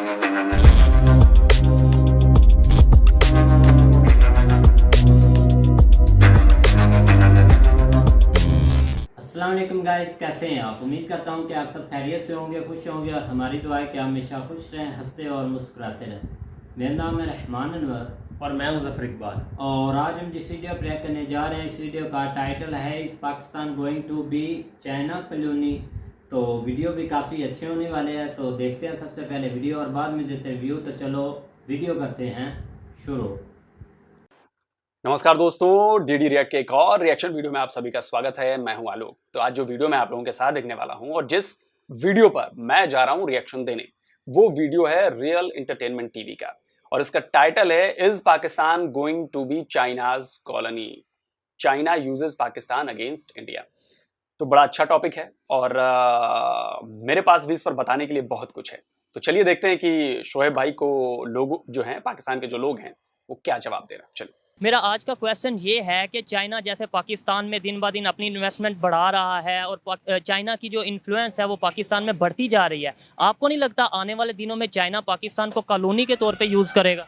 अस्सलाम वालेकुम गाइस, कैसे हैं आप। उम्मीद करता हूं कि आप सब खैरियत से होंगे, खुश होंगे और हमारी दुआ है कि आप हमेशा खुश रहें, हंसते और मुस्कुराते रहें। मेरा नाम है रहमान अनवर और मैं हूं ज़फर इकबाल। और आज हम जिस वीडियो प्ले करने जा रहे हैं, इस वीडियो का टाइटल है इस Pakistan going to be China colony. तो वीडियो भी काफ़ी अच्छे होने वाले हैं। तो देखते हैं सबसे पहले वीडियो और बाद में देते रिव्यू। तो चलो वीडियो करते हैं शुरू। नमस्कार दोस्तों, डीडी रिएक्ट के एक और रिएक्शन वीडियो में आप सभी का स्वागत है। मैं हूं आलोक। तो आज जो वीडियो मैं आप लोगों के साथ देखने वाला हूं और जिस वीडियो पर मैं जा रहा हूं रिएक्शन देने, वो वीडियो है रियल एंटरटेनमेंट टीवी का और इसका टाइटल है is Pakistan going to be China's colony, China uses Pakistan against India. तो बड़ा अच्छा टॉपिक है और मेरे पास भी इस पर बताने के लिए बहुत कुछ है। तो चलिए देखते हैं कि शोएब भाई को लोग जो हैं, पाकिस्तान के जो लोग हैं, वो क्या जवाब दे रहे हैं। चलिए, मेरा आज का क्वेश्चन ये है कि चाइना जैसे पाकिस्तान में दिन ब दिन अपनी इन्वेस्टमेंट बढ़ा रहा है और चाइना की जो इन्फ्लुएंस है वो पाकिस्तान में बढ़ती जा रही है, आपको नहीं लगता आने वाले दिनों में चाइना पाकिस्तान को कॉलोनी के तौर पे यूज़ करेगा?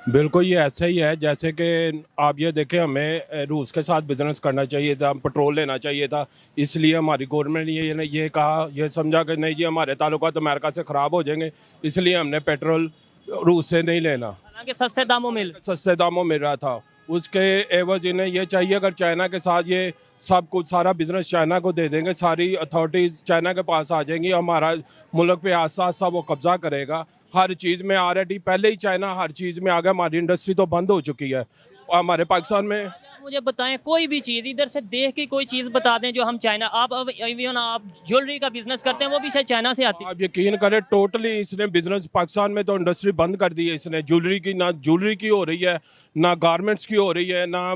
बिल्कुल, ये ऐसा ही है जैसे कि आप ये देखें, हमें रूस के साथ बिजनेस करना चाहिए था, पेट्रोल लेना चाहिए था। इसलिए हमारी गवर्नमेंट ने ये कहा, ये समझा कि नहीं जी हमारे ताल्लुकात अमेरिका से ख़राब हो जाएंगे, इसलिए हमने पेट्रोल रूस से नहीं लेना। हालांकि सस्ते दामों मिल रहा था। उसके एवज इन्हें ये चाहिए अगर चाइना के साथ ये सब कुछ सारा बिजनेस चाइना को दे देंगे, सारी अथॉरिटीज़ चाइना के पास आ जाएंगी, हमारा मुल्क पे आस्ता आस्ता वो कब्जा करेगा। हर चीज़ में ऑलरेडी पहले ही चाइना हर चीज़ में आ गया। हमारी इंडस्ट्री तो बंद हो चुकी है और हमारे पाकिस्तान में। मुझे बताएं कोई भी चीज़ इधर से देख के कोई चीज़ बता दें जो हम चाइना, आप ज्वेलरी का बिजनेस करते हैं वो भी शायद चाइना से आती है। आप यकीन करें, टोटली इसने बिजनेस पाकिस्तान में तो इंडस्ट्री बंद कर दी है इसने। ज्वेलरी की, ना ज्वेलरी की हो रही है, ना गारमेंट्स की हो रही है, ना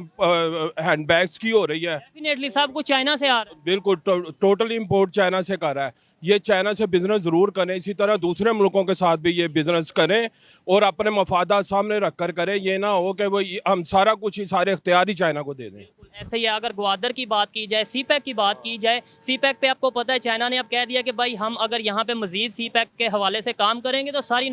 हैंडबैग्स की हो रही है। डेफिनेटली सब कुछ चाइना से आ रहा है। बिल्कुल टोटली इम्पोर्ट चाइना से कर रहा है। ये चाइना से बिजनेस ज़रूर करें, इसी तरह दूसरे मुल्कों के साथ भी ये बिजनेस करें और अपने मफादात सामने रख कर करें। ये ना हो कि वो हम सारा कुछ ही, सारे इख्तियार ही चाइना को दे दें। ऐसे ही अगर ग्वादर की बात की जाए, सी पैक की बात की जाए, सी पैक पे आपको पता है चाइना ने अब कह दिया कि भाई हम अगर यहाँ पे मजीद सी पैक के हवाले से काम करेंगे तो सारी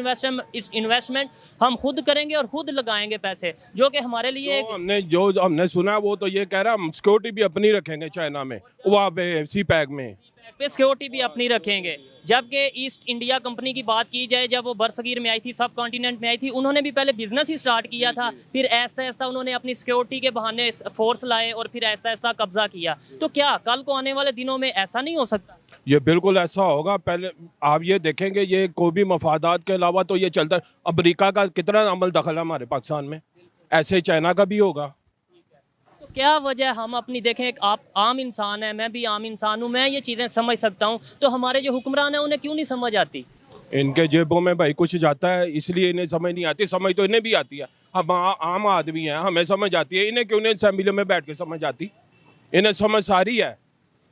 इन्वेस्टमेंट हम खुद करेंगे और खुद लगाएंगे पैसे, जो कि हमारे लिए हमने सुना वो तो ये कह रहा हम सिक्योरिटी भी अपनी रखेंगे चाइना में, वहाँ पे सी पैक में पे सिक्योरिटी भी अपनी रखेंगे। जबकि ईस्ट इंडिया कंपनी की बात की जाए, जब वो बरसगीर में आई थी, सब कॉन्टिनेंट में आई थी, उन्होंने भी पहले बिजनेस ही स्टार्ट किया था, फिर ऐसा ऐसा उन्होंने अपनी सिक्योरिटी के बहाने फोर्स लाए और फिर ऐसा ऐसा कब्जा किया। तो क्या कल को आने वाले दिनों में ऐसा नहीं हो सकता? ये बिल्कुल ऐसा होगा। पहले आप ये देखेंगे, ये कोई भी मफादात के अलावा तो ये चलता है। अमेरिका का कितना अमल दखल है हमारे पाकिस्तान में, ऐसे चाइना का भी होगा। क्या वजह हम अपनी देखें, एक आप आम इंसान है, मैं भी आम इंसान हूँ, मैं ये चीज़ें समझ सकता हूँ, तो हमारे जो हुक्मरान हैं उन्हें क्यों नहीं समझ आती? इनके जेबों में भाई कुछ जाता है, इसलिए इन्हें समझ नहीं आती। समझ तो इन्हें भी आती है, हम आम आदमी हैं, हमें समझ आती है। इन्हें क्यों नहीं असेंबली में बैठ के समझ आती? इन्हें समझ सारी है,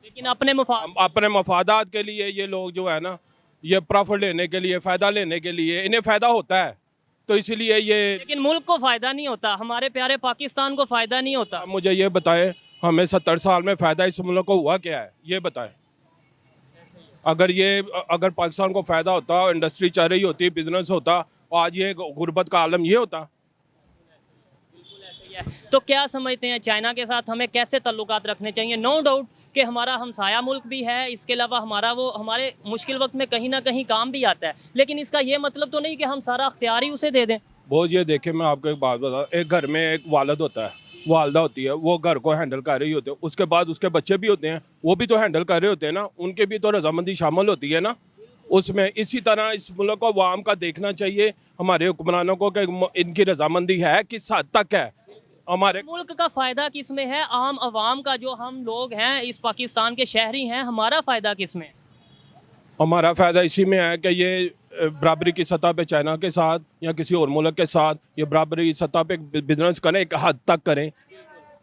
लेकिन अपने मफादात के लिए ये लोग जो है ना, ये प्रॉफिट लेने के लिए, फ़ायदा लेने के लिए इन्हें फ़ायदा होता है, तो इसलिए ये। लेकिन मुल्क को फ़ायदा नहीं होता, हमारे प्यारे पाकिस्तान को फ़ायदा नहीं होता। मुझे ये बताएं, हमें 70 साल में फ़ायदा इस मुल्क को हुआ क्या है, ये बताएं। अगर पाकिस्तान को फ़ायदा होता, इंडस्ट्री चल रही होती, बिजनेस होता, आज ये गुर्बत का आलम ये होता। तो क्या समझते हैं चाइना के साथ हमें कैसे ताल्लुकात रखने चाहिए? नो डाउट कि हमारा हमसाया मुल्क भी है, इसके अलावा हमारे मुश्किल वक्त में कहीं ना कहीं काम भी आता है, लेकिन इसका ये मतलब तो नहीं कि हम सारा अख्तियार ही उसे दे दें। बहुत ये देखें, मैं आपको एक बात बता, एक घर में एक वालिद होता है, वालदा होती है, वो घर को हैंडल कर रही होती है, उसके बाद उसके बच्चे भी होते हैं, वो भी तो हैंडल कर रहे होते हैं ना, उनके भी तो रजामंदी शामिल होती है ना उसमें। इसी तरह इस मुल्क को अवाम का देखना चाहिए, हमारे हुक्मरानों को, कि इनकी रजामंदी है, किस हद तक है। हमारे मुल्क का फ़ायदा किस में है? आम आवाम का, जो हम लोग हैं, इस पाकिस्तान के शहरी हैं, हमारा फ़ायदा किस में? हमारा फ़ायदा इसी में है कि ये बराबरी की सतह पे चाइना के साथ या किसी और मुल्क के साथ ये बराबरी की सतह पे बिजनेस करें, एक हद तक करें,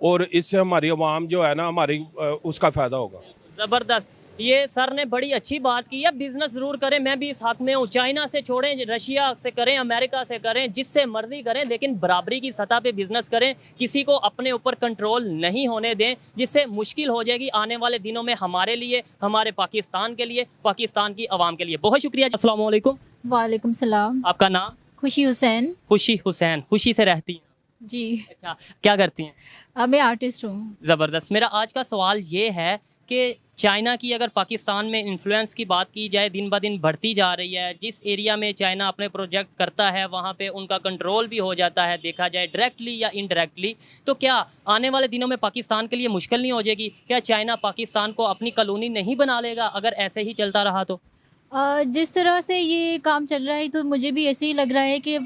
और इससे हमारी आवाम जो है ना, हमारी उसका फ़ायदा होगा। ज़बरदस्त। ये सर ने बड़ी अच्छी बात की है, बिजनेस जरूर करें, मैं भी इस हक में हूँ। चाइना से छोड़ें, रशिया से करें, अमेरिका से करें, जिससे मर्जी करें, लेकिन बराबरी की सतह पे बिजनेस करें, किसी को अपने ऊपर कंट्रोल नहीं होने दें, जिससे मुश्किल हो जाएगी आने वाले दिनों में हमारे लिए, हमारे पाकिस्तान के लिए, पाकिस्तान की आवाम के लिए। बहुत शुक्रिया। अस्सलाम वालेकुम। वालेकुम सलाम। आपका नाम? खुशी हुसैन। खुशी हुसैन। खुशी से रहती हैं? जी। अच्छा, क्या करती हैं? मैं आर्टिस्ट हूँ। ज़बरदस्त। मेरा आज का सवाल ये है कि चाइना की अगर पाकिस्तान में इन्फ्लुएंस की बात की जाए, दिन ब दिन बढ़ती जा रही है। जिस एरिया में चाइना अपने प्रोजेक्ट करता है वहाँ पे उनका कंट्रोल भी हो जाता है, देखा जाए डायरेक्टली या इनडायरेक्टली। तो क्या आने वाले दिनों में पाकिस्तान के लिए मुश्किल नहीं हो जाएगी? क्या चाइना पाकिस्तान को अपनी कॉलोनी नहीं बना लेगा अगर ऐसे ही चलता रहा तो? जिस तरह से ये काम चल रहा है तो मुझे भी ऐसे ही लग रहा है कि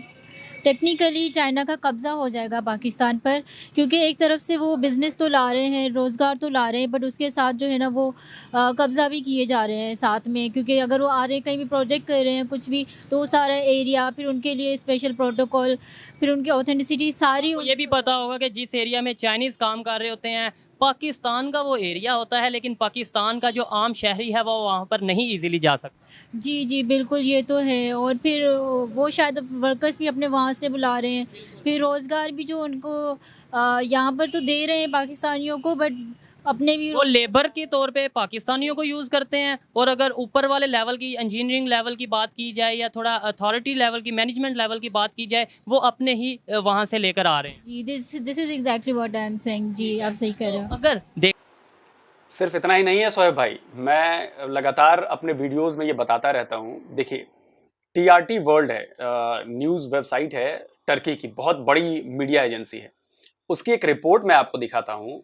टेक्निकली चाइना का कब्ज़ा हो जाएगा पाकिस्तान पर, क्योंकि एक तरफ से वो बिज़नेस तो ला रहे हैं, रोज़गार तो ला रहे हैं, बट उसके साथ जो है ना वो कब्ज़ा भी किए जा रहे हैं साथ में, क्योंकि अगर वो आ रहे हैं कहीं भी प्रोजेक्ट कर रहे हैं कुछ भी, तो वो सारा एरिया फिर उनके लिए स्पेशल प्रोटोकॉल, फिर उनकी ऑथेंटिसिटी सारी आपको ये भी पता होगा कि जिस एरिया में चाइनीज़ काम कर रहे होते हैं, पाकिस्तान का वो एरिया होता है, लेकिन पाकिस्तान का जो आम शहरी है वो वहाँ पर नहीं इजीली जा सकता। जी, जी, बिल्कुल ये तो है। और फिर वो शायद वर्कर्स भी अपने वहाँ से बुला रहे हैं, फिर रोज़गार भी जो उनको यहाँ पर तो दे रहे हैं पाकिस्तानियों को, बट अपने भी वो लेबर के तौर पे पाकिस्तानियों को यूज़ करते हैं। और अगर ऊपर वाले लेवल की इंजीनियरिंग लेवल की बात की जाए या थोड़ा अथॉरिटी लेवल की, मैनेजमेंट लेवल की बात की जाए, वो अपने ही वहाँ से लेकर आ रहे हैं। जी, this is exactly what I am saying. जी, आप सही कह रहे हो। अगर देख सिर्फ इतना ही नहीं है सोहेब भाई, मैं लगातार अपने वीडियोस में ये बताता रहता हूँ। देखिए, टीआरटी वर्ल्ड है, न्यूज़ वेबसाइट है टर्की की, बहुत बड़ी मीडिया एजेंसी है। उसकी एक रिपोर्ट मैं आपको दिखाता हूँ।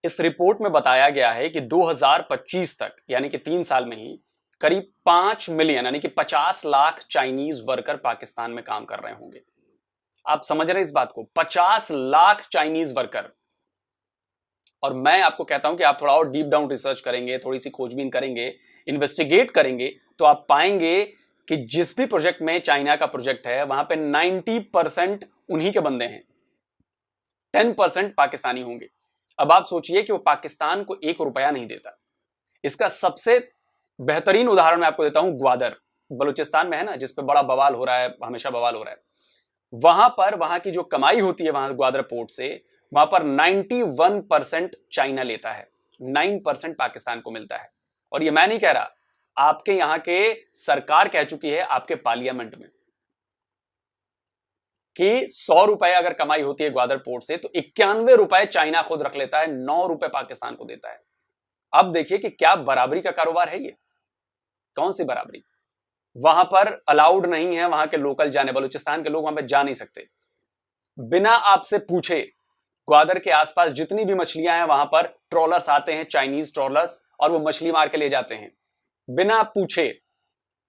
इस रिपोर्ट में बताया गया है कि 2025 तक, यानी कि 3 साल में ही, करीब 5 मिलियन यानी कि 50 लाख चाइनीज वर्कर पाकिस्तान में काम कर रहे होंगे। आप समझ रहे हैं इस बात को? 50 लाख चाइनीज वर्कर। और मैं आपको कहता हूं कि आप थोड़ा और डीप डाउन रिसर्च करेंगे, थोड़ी सी खोजबीन करेंगे, इन्वेस्टिगेट करेंगे, तो आप पाएंगे कि जिस भी प्रोजेक्ट में चाइना का प्रोजेक्ट है वहां पे 90% उन्हीं के बंदे हैं, 10% पाकिस्तानी होंगे। अब आप सोचिए कि वो पाकिस्तान को 1 रुपया नहीं देता। इसका सबसे बेहतरीन उदाहरण मैं आपको देता हूं, ग्वादर बलूचिस्तान में है ना, जिसपे बड़ा बवाल हो रहा है, हमेशा बवाल हो रहा है। वहां पर वहां की जो कमाई होती है वहां ग्वादर पोर्ट से, वहां पर 91% चाइना लेता है, 9% पाकिस्तान को मिलता है। और ये मैं नहीं कह रहा, आपके यहां के सरकार कह चुकी है आपके पार्लियामेंट में कि 100 रुपए अगर कमाई होती है ग्वादर पोर्ट से, तो 91 रुपए चाइना खुद रख लेता है, 9 रुपए पाकिस्तान को देता है। अब देखिए कि क्या बराबरी का कारोबार है ये? कौन सी बराबरी? वहां पर अलाउड नहीं है वहां के लोकल जाने, बलूचिस्तान के लोग वहां पर जा नहीं सकते। बिना आपसे पूछे ग्वादर के आसपास जितनी भी मछलियां हैं वहां पर ट्रॉलर्स आते हैं, चाइनीज ट्रॉलर्स, और वो मछली मार के ले जाते हैं बिना पूछे।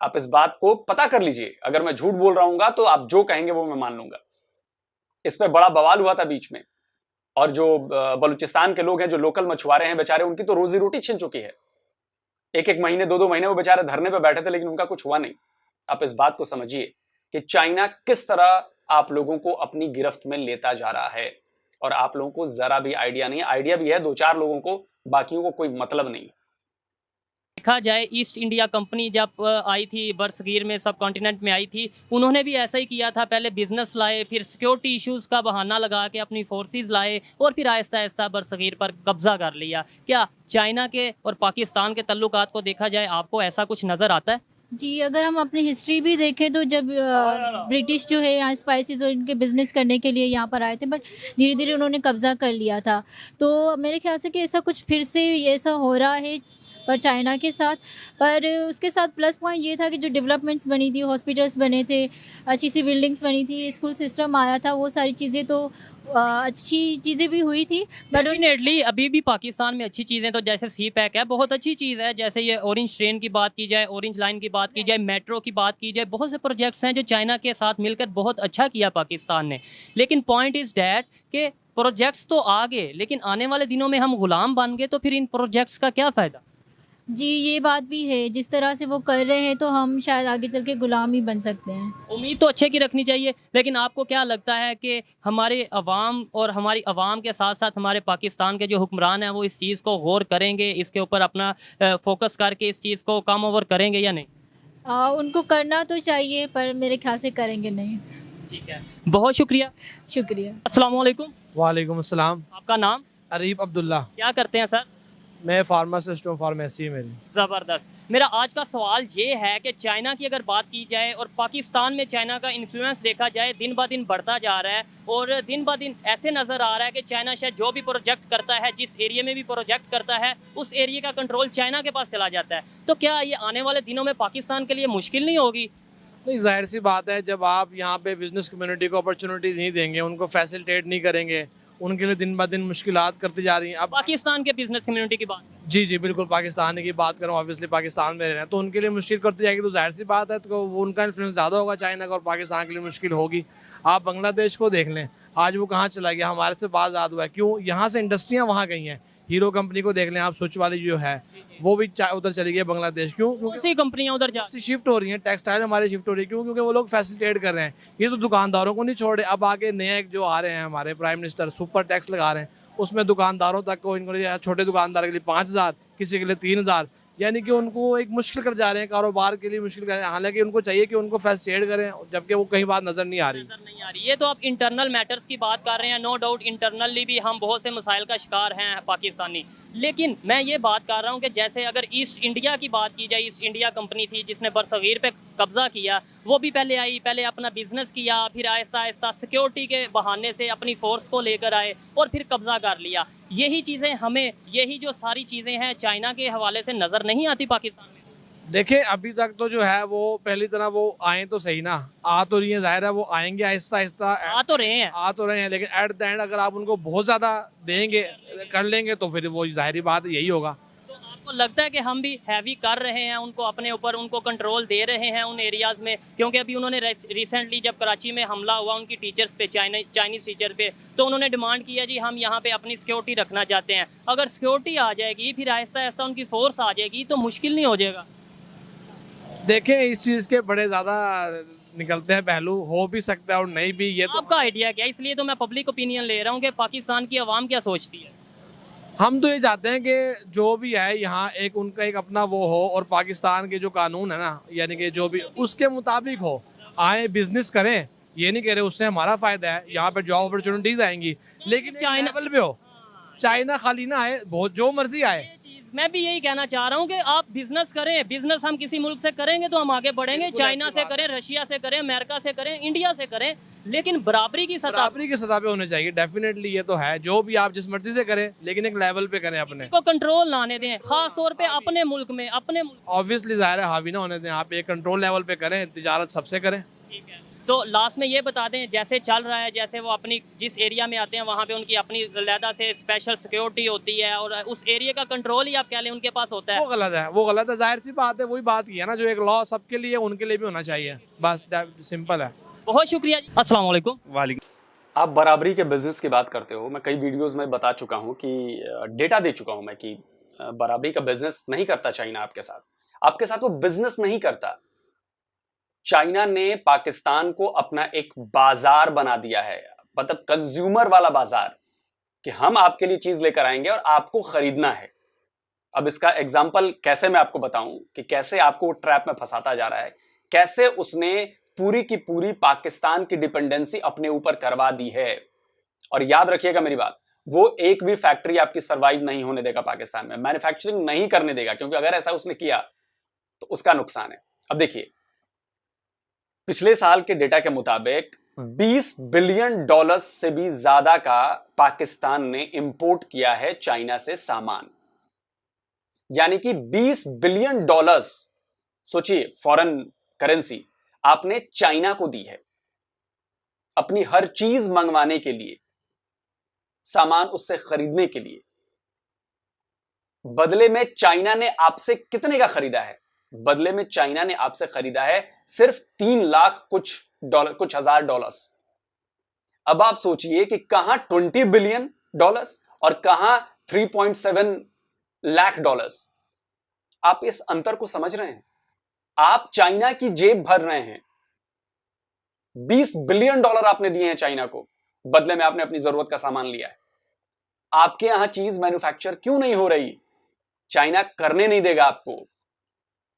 आप इस बात को पता कर लीजिए, अगर मैं झूठ बोल रहा हूंगा तो आप जो कहेंगे वो मैं मान लूंगा। इस पे बड़ा बवाल हुआ था बीच में, और जो बलूचिस्तान के लोग हैं, जो लोकल मछुआरे हैं बेचारे, उनकी तो रोजी रोटी छिन चुकी है। 1-1 महीने 2-2 महीने वो बेचारे धरने पे बैठे थे, लेकिन उनका कुछ हुआ नहीं। आप इस बात को समझिए कि चाइना किस तरह आप लोगों को अपनी गिरफ्त में लेता जा रहा है, और आप लोगों को जरा भी आइडिया नहीं है। आइडिया भी है 2-4 लोगों को, बाकियों को कोई मतलब नहीं। देखा जाए, ईस्ट इंडिया कंपनी जब आई थी, बरसगीर में, सब कॉन्टिनेंट में आई थी, उन्होंने भी ऐसा ही किया था। पहले बिजनेस लाए, फिर सिक्योरिटी इश्यूज़ का बहाना लगा के अपनी फोर्सेस लाए, और फिर आहिस्ता आहिस्ता बरसगीर पर कब्जा कर लिया। क्या चाइना के और पाकिस्तान के तल्लुकात को देखा जाए, आपको ऐसा कुछ नज़र आता है? जी, अगर हम अपनी हिस्ट्री भी देखें तो जब ब्रिटिश जो है यहाँ स्पाइसेस और इनके बिज़नेस करने के लिए यहाँ पर आए थे, बट धीरे धीरे उन्होंने कब्ज़ा कर लिया था। तो मेरे ख्याल से कि ऐसा कुछ फिर से ऐसा हो रहा है पर चाइना के साथ। पर उसके साथ प्लस पॉइंट ये था कि जो डेवलपमेंट्स बनी थी, हॉस्पिटल्स बने थे, अच्छी सी बिल्डिंग्स बनी थी, स्कूल सिस्टम आया था, वो सारी चीज़ें तो अच्छी चीज़ें भी हुई थी। बट डेफिनेटली अभी भी पाकिस्तान में अच्छी चीज़ें, तो जैसे सी पैक है, बहुत अच्छी चीज़ है। जैसे ये ऑरेंज ट्रेन की बात की जाए, ऑरेंज लाइन की बात की जाए, मेट्रो की बात की जाए, बहुत से प्रोजेक्ट्स हैं जो चाइना के साथ मिलकर बहुत अच्छा किया पाकिस्तान ने। लेकिन पॉइंट इज़ डैट कि प्रोजेक्ट्स तो आ गए, लेकिन आने वाले दिनों में हम गुलाम बन गए, तो फिर इन प्रोजेक्ट्स का क्या फ़ायदा? जी, ये बात भी है, जिस तरह से वो कर रहे हैं तो हम शायद आगे चल के गुलाम ही बन सकते हैं। उम्मीद तो अच्छे की रखनी चाहिए, लेकिन आपको क्या लगता है कि हमारे अवाम और हमारी अवाम के साथ साथ हमारे पाकिस्तान के जो हुक्मरान हैं वो इस चीज़ को गौर करेंगे, इसके ऊपर अपना फोकस करके इस चीज़ को कम ओवर करेंगे या नहीं? उनको करना तो चाहिए, पर मेरे ख्याल से करेंगे नहीं। ठीक है, बहुत शुक्रिया। शुक्रिया। अस्सलाम वालेकुम। वालेकुम अस्सलाम। आपका नाम? अरीब अब्दुल्ला। क्या करते हैं सर? मैं फार्मासिस्ट हूँ, फार्मेसी है मेरी। ज़बरदस्त। मेरा आज का सवाल ये है कि चाइना की अगर बात की जाए और पाकिस्तान में चाइना का इन्फ्लुएंस देखा जाए दिन ब दिन बढ़ता जा रहा है और दिन ब दिन ऐसे नज़र आ रहा है कि चाइना शायद जो भी प्रोजेक्ट करता है, जिस एरिया में भी प्रोजेक्ट करता है, उस एरिया का कंट्रोल चाइना के पास चला जाता है। तो क्या ये आने वाले दिनों में पाकिस्तान के लिए मुश्किल नहीं होगी? नहीं, जाहिर सी बात है, जब आप यहाँ पे बिजनेस कम्युनिटी को अपॉर्चुनिटी नहीं देंगे, उनको फैसिलिटेट नहीं करेंगे, उनके लिए दिन ब दिन मुश्किलात करती जा रही हैं। अब पाकिस्तान के बिजनेस कम्युनिटी की बात जी जी बिल्कुल, पाकिस्तान की बात करूँ, ऑब्वियसली पाकिस्तान में रहना है तो उनके लिए मुश्किल करती जाएगी, तो जाहिर सी बात है, तो वो उनका इन्फ्लुएंस ज़्यादा होगा चाइना का और पाकिस्तान के लिए मुश्किल होगी। आप बांग्लादेश को देख लें, आज वो कहाँ चला गया, हमारे से बात ज़्यादा हुआ है, क्यों? यहाँ से इंडस्ट्रियाँ वहाँ गई हैं। हीरो कंपनी को देख लें आप, स्विच वाली जो है वो भी उधर चली गई है बांग्लादेश। क्यों? क्योंकि सी कंपनियां उधर जा शिफ्ट हो रही हैं, टेक्सटाइल हमारे शिफ्ट हो रही है। क्यों? क्योंकि वो लोग फैसिलिटेट कर रहे हैं। ये तो दुकानदारों को नहीं छोड़ रहे। अब आगे नए एक जो आ रहे हैं हमारे प्राइम मिनिस्टर, सुपर टैक्स लगा रहे हैं, उसमें दुकानदारों तक को, इनको छोटे दुकानदार के लिए 5,000, किसी के लिए 3,000, यानी कि उनको एक मुश्किल कर जा रहे हैं, कारोबार के लिए मुश्किल कर रहे हैं। हालांकि उनको चाहिए कि उनको फैसिलिटेट करें, जबकि वो कहीं बात नज़र नहीं आ रही। नजर नहीं आ रही। ये तो आप इंटरनल मैटर्स की बात कर रहे हैं, नो डाउट इंटरनली भी हम बहुत से मसाइल का शिकार हैं पाकिस्तानी। लेकिन मैं ये बात कर रहा हूँ कि जैसे अगर ईस्ट इंडिया की बात की जाए, ईस्ट इंडिया कंपनी थी जिसने बरसगीर पे कब्जा किया, वो भी पहले आई, पहले अपना बिजनेस किया, फिर आहिस्ता आहिस्ता सिक्योरिटी के बहाने से अपनी फोर्स को लेकर आए और फिर कब्जा कर लिया। यही चीज़ें हमें, यही जो सारी चीज़ें हैं चाइना के हवाले से नज़र नहीं आती पाकिस्तान में। देखिए, अभी तक तो जो है वो पहली तरह वो आए तो सही ना, आ तो रही है, जाहिर है वो आएंगे आहिस्ता आहिस्ता, आ तो रहे हैं, लेकिन एट द एंड अगर आप उनको बहुत ज़्यादा देंगे, कर लेंगे, तो फिर वो जाहिर बात यही होगा। तो आपको लगता है कि हम भी हैवी कर रहे हैं उनको, अपने ऊपर उनको कंट्रोल दे रहे हैं उन एरियाज़ में? क्योंकि अभी उन्होंने रिसेंटली जब कराची में हमला हुआ उनकी टीचर्स पे, चाइनीज़ टीचर पे, तो उन्होंने डिमांड किया जी हम यहाँ पे अपनी सिक्योरिटी रखना चाहते हैं। अगर सिक्योरिटी आ जाएगी, फिर आहिस्ता आहिस्ता उनकी फोर्स आ जाएगी, तो मुश्किल नहीं हो जाएगा? देखें, इस चीज़ के बड़े ज़्यादा निकलते हैं पहलू, हो भी सकता है और नहीं भी। ये तो आपका आइडिया क्या? इसलिए तो मैं पब्लिक ओपिनियन ले रहा हूँ कि पाकिस्तान की आवाम क्या सोचती है। हम तो ये चाहते हैं कि जो भी है यहाँ एक उनका एक अपना वो हो, और पाकिस्तान के जो कानून है ना, यानी कि जो भी उसके मुताबिक हो, आए बिजनेस करें, ये नहीं कह रहे उससे हमारा फ़ायदा है, यहाँ पर जॉब अपॉर्चुनिटीज़ आएंगी, लेकिन चाइना लेवल पे हो, चाइना खाली ना आए, बहुत जो मर्जी आए। मैं भी यही कहना चाह रहा हूँ कि आप बिजनेस करें, बिजनेस हम किसी मुल्क से करेंगे तो हम आगे बढ़ेंगे, चाइना से करें, रशिया से करें, अमेरिका से करें, इंडिया से करें, लेकिन बराबरी की सतह पे होने चाहिए। डेफिनेटली ये तो है, जो भी आप जिस मर्जी से करें, लेकिन एक लेवल पे करें, अपने को कंट्रोल ना आने दें, खास तौर पे अपने मुल्क में, अपने ऑब्वियसली जाहिर है हावी ना होने दें, आप एक कंट्रोल लेवल पे करें, तिजारत सबसे करें। ठीक है। तो लास्ट में ये बता दें, जैसे चल रहा है, जैसे वो अपनी जिस एरिया में आते हैं वहाँ पे उनकी अपनी अलहदा से स्पेशल सिक्योरिटी होती है और उस एरिया का कंट्रोल ही आप कह लें उनके पास होता है। वो गलत है, जाहिर सी बात है, वही बात की है ना, जो एक लॉ सबके लिए उनके लिए भी होना चाहिए, बस सिंपल है। बहुत शुक्रिया जी, अस्सलाम वालेकुम। वालेकुम। आप बराबरी के बिजनेस की बात करते हो, मैं कई वीडियोस में बता चुका हूं कि डेटा दे चुका हूं मैं कि बराबरी का बिजनेस नहीं करता चाइना आपके साथ वो बिजनेस नहीं करता। चाइना ने पाकिस्तान को अपना एक बाजार बना दिया है, मतलब कंज्यूमर वाला बाजार, कि हम आपके लिए चीज लेकर आएंगे और आपको खरीदना है। अब इसका एग्जाम्पल कैसे मैं आपको बताऊं कि कैसे आपको ट्रैप में फंसाता जा रहा है, कैसे उसने पूरी की पूरी पाकिस्तान की डिपेंडेंसी अपने ऊपर करवा दी है। और याद रखिएगा मेरी बात, वो एक भी फैक्ट्री आपकी सर्वाइव नहीं होने देगा पाकिस्तान में, मैन्युफैक्चरिंग नहीं करने देगा, क्योंकि अगर ऐसा उसने किया तो उसका नुकसान है। अब देखिए, पिछले साल के डेटा के मुताबिक $20 बिलियन से भी ज्यादा का पाकिस्तान ने इंपोर्ट किया है चाइना से सामान, यानी कि $20 बिलियन, सोचिए, फॉरेन करेंसी आपने चाइना को दी है अपनी हर चीज मंगवाने के लिए, सामान उससे खरीदने के लिए। बदले में चाइना ने आपसे कितने का खरीदा है? बदले में चाइना ने आपसे खरीदा है सिर्फ 3 लाख कुछ हजार डॉलर्स। अब आप सोचिए कि कहां $20 बिलियन और कहां $3.7 लाख। आप इस अंतर को समझ रहे हैं? आप चाइना की जेब भर रहे हैं। $20 बिलियन आपने दिए हैं चाइना को, बदले में आपने अपनी जरूरत का सामान लिया है। आपके यहां चीज मैन्युफैक्चर क्यों नहीं हो रही? चाइना करने नहीं देगा आपको,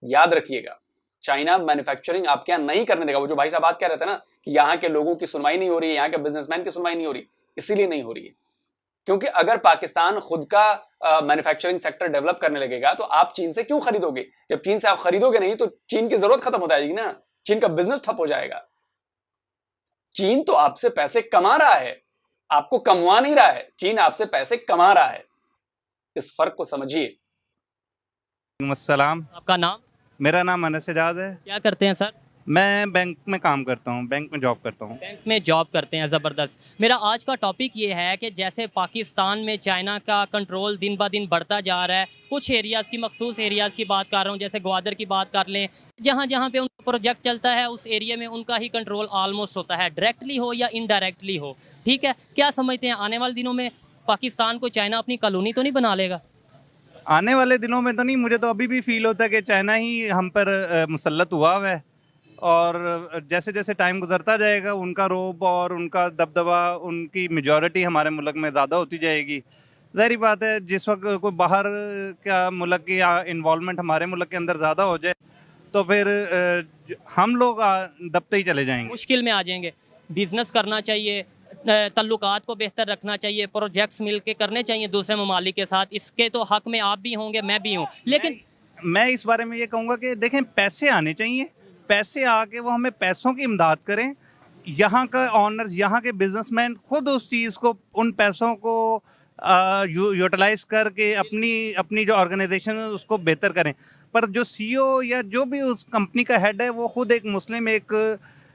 याद रखिएगा। चाइना मैन्युफैक्चरिंग आपके यहां नहीं करने देगा। वो जो भाई साहब बात कह रहे थे ना कि यहां के लोगों की सुनवाई नहीं हो रही है, यहां के बिजनेसमैन की सुनवाई नहीं हो रही, इसीलिए नहीं हो रही है। क्योंकि अगर पाकिस्तान खुद का मैन्युफैक्चरिंग सेक्टर डेवलप करने लगेगा तो आप चीन से क्यों खरीदोगे? जब चीन से आप खरीदोगे नहीं तो चीन की जरूरत खत्म हो जाएगी ना, चीन का बिजनेस ठप हो जाएगा। चीन तो आपसे पैसे कमा रहा है, आपको कमवा नहीं रहा है, चीन आपसे पैसे कमा रहा है। इस फर्क को समझिए। अस्सलाम। आपका नाम? मेरा नाम अनस एजाज है। क्या करते हैं सर? मैं बैंक में काम करता हूँ, बैंक में जॉब करता हूँ। बैंक में जॉब करते हैं, ज़बरदस्त। मेरा आज का टॉपिक ये है कि जैसे पाकिस्तान में चाइना का कंट्रोल दिन ब दिन बढ़ता जा रहा है, कुछ एरियाज़ की, मखसूस एरियाज़ की बात कर रहा हूँ, जैसे ग्वादर की बात कर लें, जहाँ जहाँ पे उनका प्रोजेक्ट चलता है उस एरिया में उनका ही कंट्रोल ऑलमोस्ट होता है, डायरेक्टली हो या इनडायरेक्टली हो। ठीक है, क्या समझते हैं आने वाले दिनों में पाकिस्तान को चाइना अपनी कॉलोनी तो नहीं बना लेगा? आने वाले दिनों में तो नहीं, मुझे तो अभी भी फील होता है कि चाइना ही हम पर मुसल्लत हुआ है, और जैसे जैसे टाइम गुजरता जाएगा उनका रोब और उनका दबदबा, उनकी मेजॉरिटी हमारे मुल्क में ज़्यादा होती जाएगी। ज़ाहिर बात है, जिस वक्त कोई बाहर का मुल्क की इन्वॉल्वमेंट हमारे मुल्क के अंदर ज़्यादा हो जाए तो फिर हम लोग दबते ही चले जाएंगे, मुश्किल में आ जाएंगे। बिजनेस करना चाहिए, तल्लुकात को बेहतर रखना चाहिए, प्रोजेक्ट्स मिल के करने चाहिए दूसरे ममालिक के साथ। इसके तो हक में आप भी होंगे, मैं भी हूँ, लेकिन मैं इस बारे में ये कहूँगा कि देखें, पैसे आने चाहिए, पैसे आके वो हमें पैसों की इमदाद करें। यहाँ का ऑनर्स, यहाँ के बिजनेसमैन खुद उस चीज़ को, उन पैसों को यूटिलाइज करके अपनी जो ऑर्गेनाइजेशन है उसको बेहतर करें। पर जो सीईओ या जो भी उस कंपनी का हेड है वो खुद एक मुस्लिम, एक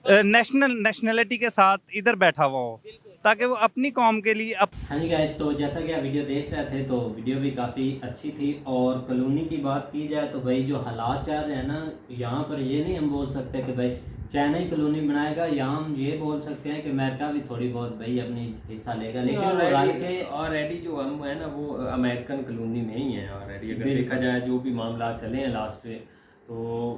नेशनलिटी के साथ इधर बैठा हुआ हो, ताकि वो अपनी कौम के लिए हाँ जी गाइस, तो जैसा कि आप वीडियो देख रहे थे तो वीडियो भी काफ़ी अच्छी थी। और कॉलोनी की बात की जाए तो भाई जो हालात चल रहे हैं ना, यहाँ पर ये नहीं हम बोल सकते कि भाई चाइना ही कॉलोनी बनाएगा, यहाँ हम ये बोल सकते हैं कि अमेरिका भी थोड़ी बहुत भाई अपनी हिस्सा लेगा, लेकिन वो रल के ऑलरेडी जो हम है ना वो अमेरिकन कॉलोनी में ही है ऑलरेडी। अगर देखा जाए जो भी मामला चले हैं लास्ट में, तो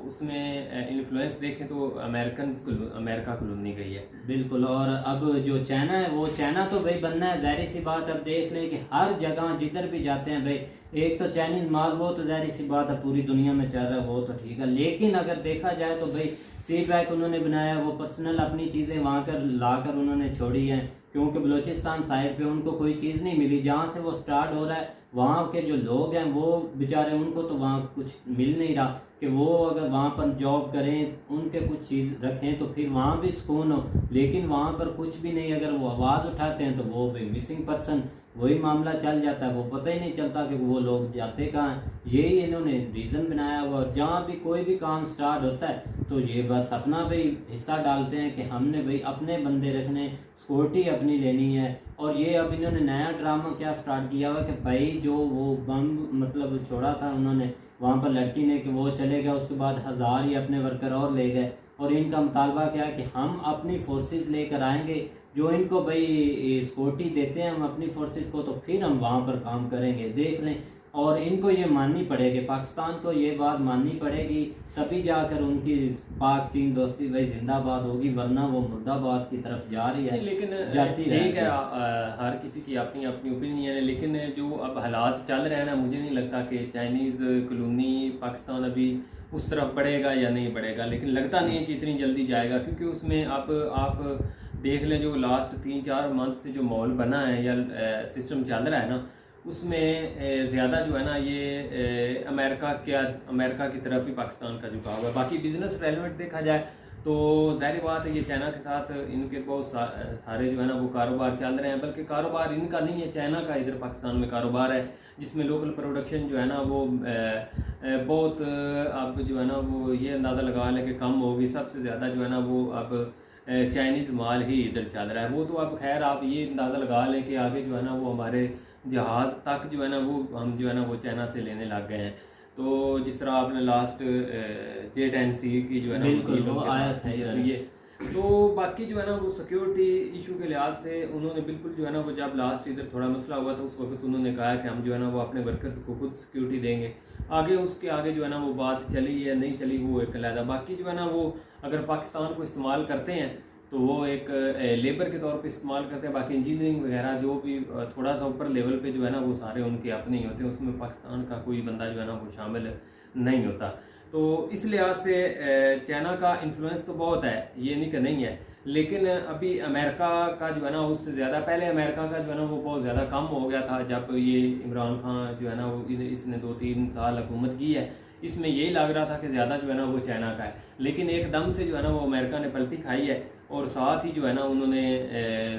उसमें इन्फ्लुएंस देखें तो अमेरिका कॉलोनी गई है बिल्कुल। और अब जो चाइना है वो चाइना तो भाई बनना है, जाहिर सी बात। अब देख लें कि हर जगह जिधर भी जाते हैं भाई एक तो चाइनीज माल, वो तो जाहिर सी बात है पूरी दुनिया में चल रहा है, वो तो ठीक है। लेकिन अगर देखा जाए तो भाई सी पैक उन्होंने बनाया, वो पर्सनल अपनी चीज़ें वहाँ कर ला कर उन्होंने छोड़ी हैं, क्योंकि बलूचिस्तान साइड पे उनको कोई चीज़ नहीं मिली। जहाँ से वो स्टार्ट हो रहा है वहाँ के जो लोग हैं वो बेचारे, उनको तो वहाँ कुछ मिल नहीं रहा कि वो अगर वहाँ पर जॉब करें, उनके कुछ चीज़ रखें तो फिर वहाँ भी सुकून हो। लेकिन वहाँ पर कुछ भी नहीं, अगर वो आवाज़ उठाते हैं तो वो भी मिसिंग पर्सन वही मामला चल जाता है, वो पता ही नहीं चलता कि वो लोग जाते कहाँ हैं। यही इन्होंने रीज़न बनाया हुआ। जहाँ भी कोई भी काम स्टार्ट होता है तो ये बस अपना भाई हिस्सा डालते हैं कि हमने भाई अपने बंदे रखने, सिक्योरिटी अपनी लेनी है। और ये अब इन्होंने नया ड्रामा क्या स्टार्ट किया हुआ कि भाई जो वो बम मतलब छोड़ा था उन्होंने वहाँ पर लड़की ने, कि वो चले गए, उसके बाद 1000 ही अपने वर्कर और ले गए। और इनका मुतालबा क्या है कि हम अपनी फोर्सेस लेकर आएंगे, जो इनको भाई सिक्योरिटी देते हैं हम अपनी फोर्सेस को, तो फिर हम वहाँ पर काम करेंगे। देख लें, और इनको ये माननी पड़ेगी, पाकिस्तान को ये बात माननी पड़ेगी, तभी जाकर उनकी पाक चीन दोस्ती भाई जिंदाबाद होगी, वरना वो मुर्दाबाद की तरफ जा रही है। लेकिन जाती ठीक है, हर किसी की अपनी अपनी ओपिनियन है। लेकिन जो अब हालात चल रहे हैं ना, मुझे नहीं लगता कि चाइनीज़ कॉलोनी पाकिस्तान अभी उस तरफ बढ़ेगा या नहीं बढ़ेगा। लेकिन लगता नहीं है कि इतनी जल्दी जाएगा, क्योंकि उसमें आप देख लें जो लास्ट 3-4 मंथ से जो माहौल बना है या सिस्टम चल रहा है ना, उसमें ज़्यादा जो है ना ये अमेरिका की तरफ ही पाकिस्तान का झुकाव है। बाकी बिजनेस रेलेवेंट देखा जाए तो जाहिर बात है ये चाइना के साथ इनके बहुत सारे जो है ना वो कारोबार चल रहे हैं, बल्कि कारोबार इनका नहीं है, चाइना का इधर पाकिस्तान में कारोबार है, जिसमें लोकल प्रोडक्शन जो है ना वो बहुत अब जो है ना वो ये अंदाज़ा लगा लें कि कम होगी। सबसे ज़्यादा जो है ना वो अब चाइनीज़ माल ही इधर चल रहा है। वो तो अब खैर आप ये अंदाज़ा लगा लें कि आगे जो है ना वो हमारे जहाज़ तक जो है ना वो हम जो है ना वो चाइना से लेने लग गए हैं। तो जिस तरह आपने लास्ट J10C की जो है ना बिल्कुल वो आया था ये, तो बाकी जो है ना वो सिक्योरिटी इशू के लिहाज से उन्होंने बिल्कुल जो है ना वो जब लास्ट इधर थोड़ा मसला हुआ था उस वक्त उन्होंने कहा कि हम जो है ना वो अपने वर्कर्स को खुद सिक्योरिटी देंगे। आगे उसके आगे जो है ना वो बात चली या नहीं चली वो एक अलग। बाकी जो है ना वो अगर पाकिस्तान को इस्तेमाल करते हैं तो वो एक लेबर के तौर पे इस्तेमाल करते हैं। बाकी इंजीनियरिंग वगैरह जो भी थोड़ा सा ऊपर लेवल पे जो है ना वो सारे उनके अपने ही होते हैं, उसमें पाकिस्तान का कोई बंदा जो है ना वो शामिल नहीं होता। तो इस लिहाज से चाइना का इन्फ्लुएंस तो बहुत है, ये नहीं कि नहीं है, लेकिन अभी अमेरिका का जो है ना उससे ज़्यादा, पहले अमेरिका का जो है ना वो बहुत ज़्यादा कम हो गया था जब ये इमरान खान जो है ना वो इसने 2-3 साल हुकूमत की है, इसमें यही लग रहा था कि ज़्यादा जो है ना वो चाइना का है, लेकिन एकदम से जो है ना वो अमेरिका ने पलटी खाई है और साथ ही जो है ना उन्होंने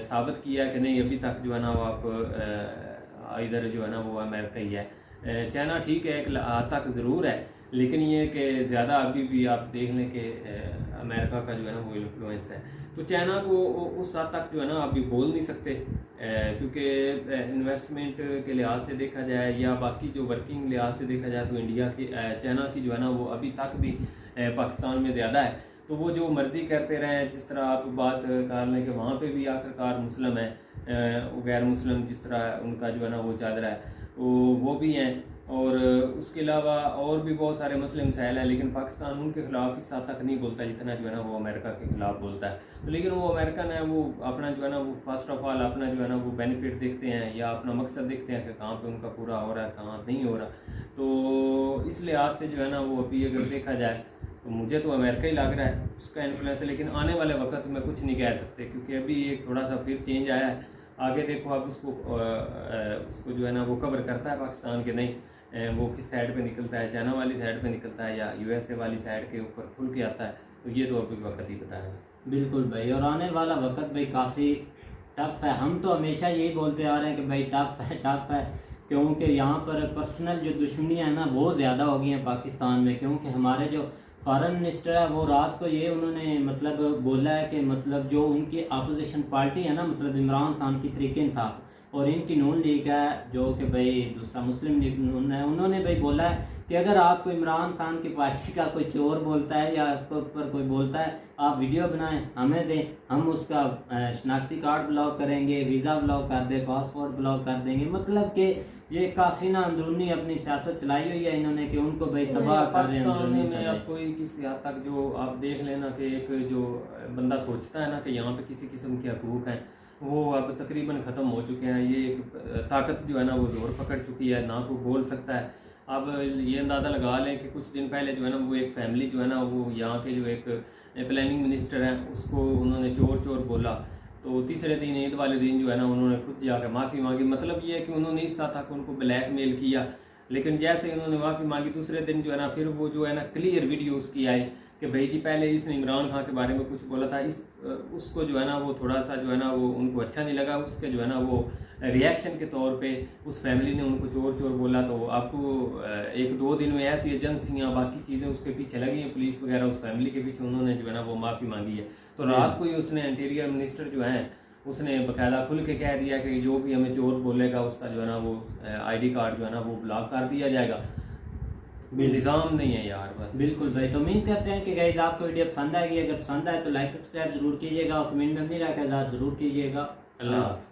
साबित किया कि नहीं अभी तक जो है ना वो आप इधर जो है ना वो अमेरिका ही है। चाइना ठीक है एक हद तक ज़रूर है, लेकिन ये कि ज़्यादा अभी भी आप देख लें कि अमेरिका का जो है ना वो इन्फ्लुएंस है, तो चाइना को उस हद तक जो है ना अभी बोल नहीं सकते, क्योंकि इन्वेस्टमेंट के लिहाज से देखा जाए या बाकी जो वर्किंग लिहाज से देखा जाए तो इंडिया की चाइना की जो है ना वो अभी तक भी पाकिस्तान में ज़्यादा है, तो वो जो मर्ज़ी करते रहें, जिस तरह आप बात कर लें कि वहाँ पे भी आखिरकार मुस्लिम है, गैर मुस्लिम जिस तरह उनका जो है ना वो चल रहा है वो भी हैं, और उसके अलावा और भी बहुत सारे मुस्लिम सहल हैं, लेकिन पाकिस्तान उनके खिलाफ इस हद तक नहीं बोलता जितना जो है ना वो अमेरिका के खिलाफ बोलता है। तो लेकिन वो अमेरिकन है, वो अपना जो है ना वो फर्स्ट ऑफ ऑल अपना जो है ना वो बेनिफिट देखते हैं या अपना मकसद देखते हैं कि कहाँ पे उनका पूरा हो रहा है, कहाँ नहीं हो रहा, तो इस लिहाज से जो है ना वो अभी अगर देखा जाए तो मुझे तो अमेरिका ही लग रहा है उसका इन्फ्लुएंस है, लेकिन आने वाले वक्त में कुछ नहीं कह सकते, क्योंकि अभी एक थोड़ा सा फिर चेंज आया है, आगे देखो आप उसको जो है ना वो कवर करता है पाकिस्तान के नहीं, वो किस साइड पे निकलता है, चाइना वाली साइड पे निकलता है या यूएसए वाली साइड के ऊपर खुल के आता है, तो ये तो अभी वक्त ही बताएगा। बिल्कुल भाई, और आने वाला वक्त भाई काफ़ी टफ है। हम तो हमेशा यही बोलते आ रहे हैं कि भाई टफ है, क्योंकि यहाँ पर पर्सनल जो दुश्मनियाँ हैं ना वो ज़्यादा हो गई हैं पाकिस्तान में, क्योंकि हमारे जो फॉरेन मिनिस्टर है वो रात को ये उन्होंने मतलब बोला है कि मतलब जो उनकी अपोजिशन पार्टी है ना, मतलब इमरान खान की तरीके इंसाफ और इनकी नून लीग है जो कि भाई दूसरा मुस्लिम लीग नून है, उन्होंने भाई बोला है कि अगर आपको इमरान खान की पार्टी का कोई चोर बोलता है या आपके ऊपर कोई बोलता है, आप वीडियो बनाएं हमें दें, हम उसका शनाख्ती कार्ड ब्लॉक करेंगे, वीज़ा ब्लॉक कर दें, पासपोर्ट ब्लॉक कर देंगे। मतलब कि ये काफ़ी ना अंदरूनी अपनी सियासत चलाई हुई है इन्होंने कि उनको भाई तबाह कर रहे हैं अंदरूनी से। आप कोई किसी हद तक जो आप देख लेना कि एक जो बंदा सोचता है ना कि यहाँ पे किसी किस्म के हकूक़ हैं वो अब तकरीबन ख़त्म हो चुके हैं, ये एक ताकत जो है ना वो ज़ोर पकड़ चुकी है, ना कोई बोल सकता है। अब ये अंदाज़ा लगा लें कि कुछ दिन पहले जो है ना वो एक फैमिली जो है ना वो यहाँ के जो एक प्लानिंग मिनिस्टर हैं उसको उन्होंने चोर बोला, तो तीसरे दिन ईद वाले दिन जो है ना उन्होंने खुद जाकर माफ़ी मांगी। मतलब ये है कि उन्होंने इस साथ तक उनको ब्लैकमेल किया, लेकिन जैसे उन्होंने माफ़ी मांगी दूसरे दिन जो है ना फिर वो जो है ना क्लियर वीडियो उसकी आई कि भाई जी पहले इसने इमरान खान के बारे में कुछ बोला था, उसको जो है ना वो थोड़ा सा जो है ना वो उनको अच्छा नहीं लगा, उसके जो है ना वो रिएक्शन के तौर पे उस फैमिली ने उनको चोर बोला। तो आपको 1-2 दिन में ऐसी एजेंसियाँ बाकी चीज़ें उसके पीछे लगी हैं, पुलिस वगैरह उस फैमिली के पीछे, उन्होंने जो है ना वो माफ़ी मांगी है। तो रात को ही उसने इंटीरियर मिनिस्टर जो है उसने बाकायदा खुल के कह दिया कि जो भी हमें चोर बोलेगा उसका जो है ना वो ID कार्ड जो है ना वो ब्लॉक कर दिया जाएगा। निज़ाम नहीं है यार बस। बिल्कुल भाई, तो उम्मीद करते हैं कि गाइस आपको वीडियो पसंद आएगी, अगर पसंद आए तो लाइक सब्सक्राइब जरूर कीजिएगा और कमेंट में अपनी राय का इज़हार जरूर कीजिएगा। अल्लाह हाफ़िज़।